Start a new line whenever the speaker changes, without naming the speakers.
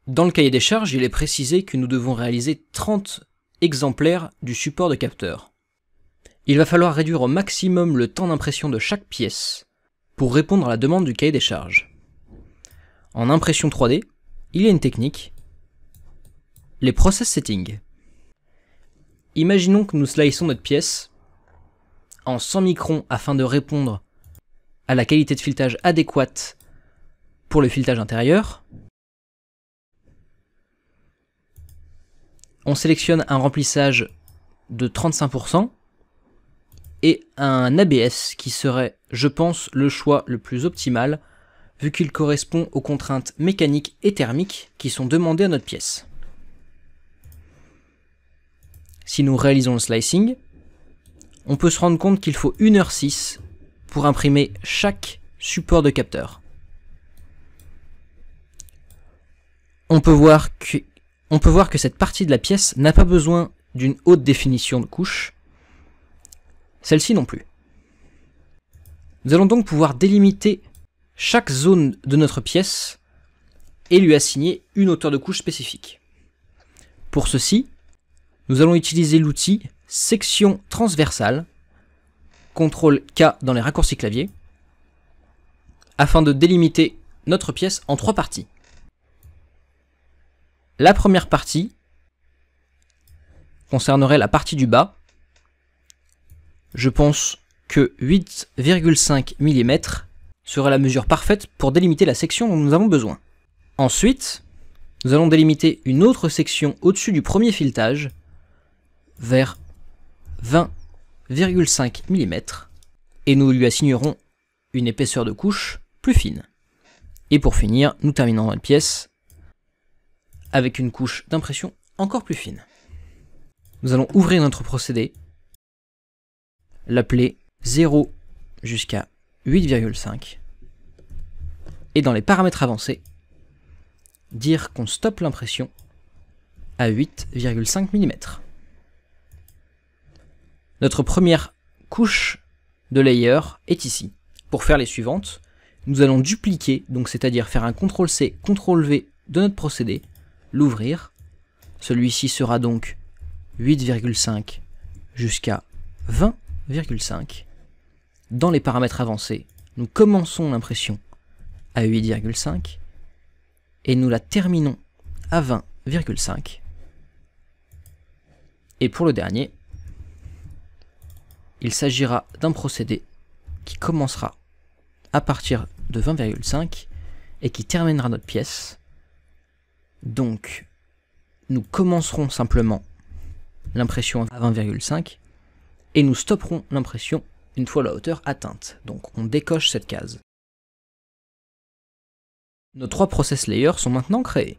Dans le cahier des charges, il est précisé que nous devons réaliser 30 exemplaires du support de capteur. Il va falloir réduire au maximum le temps d'impression de chaque pièce pour répondre à la demande du cahier des charges. En impression 3D, il y a une technique, les process settings. Imaginons que nous sliceons notre pièce en 100 microns afin de répondre à la qualité de filetage adéquate pour le filetage intérieur. On sélectionne un remplissage de 35% et un ABS qui serait, je pense, le choix le plus optimal vu qu'il correspond aux contraintes mécaniques et thermiques qui sont demandées à notre pièce. Si nous réalisons le slicing, on peut se rendre compte qu'il faut 1h06 pour imprimer chaque support de capteur. On peut voir que cette partie de la pièce n'a pas besoin d'une haute définition de couche, celle-ci non plus. Nous allons donc pouvoir délimiter chaque zone de notre pièce et lui assigner une hauteur de couche spécifique. Pour ceci, nous allons utiliser l'outil section transversale, CTRL K dans les raccourcis clavier, afin de délimiter notre pièce en 3 parties. La première partie concernerait la partie du bas. Je pense que 8,5 mm serait la mesure parfaite pour délimiter la section dont nous avons besoin. Ensuite, nous allons délimiter une autre section au-dessus du premier filetage vers 20,5 mm et nous lui assignerons une épaisseur de couche plus fine. Et pour finir, nous terminons notre pièce avec une couche d'impression encore plus fine. Nous allons ouvrir notre procédé, l'appeler 0 jusqu'à 8,5 et dans les paramètres avancés, dire qu'on stoppe l'impression à 8,5 mm. Notre première couche de layer est ici. Pour faire les suivantes, nous allons dupliquer, donc c'est-à-dire faire un CTRL-C, CTRL-V de notre procédé, l'ouvrir. Celui-ci sera donc 8,5 jusqu'à 20,5. Dans les paramètres avancés, nous commençons l'impression à 8,5 et nous la terminons à 20,5. Et pour le dernier, il s'agira d'un procédé qui commencera à partir de 20,5 et qui terminera notre pièce. Donc, nous commencerons simplement l'impression à 20,5 et nous stopperons l'impression une fois la hauteur atteinte. Donc, on décoche cette case. Nos 3 process layers sont maintenant créés.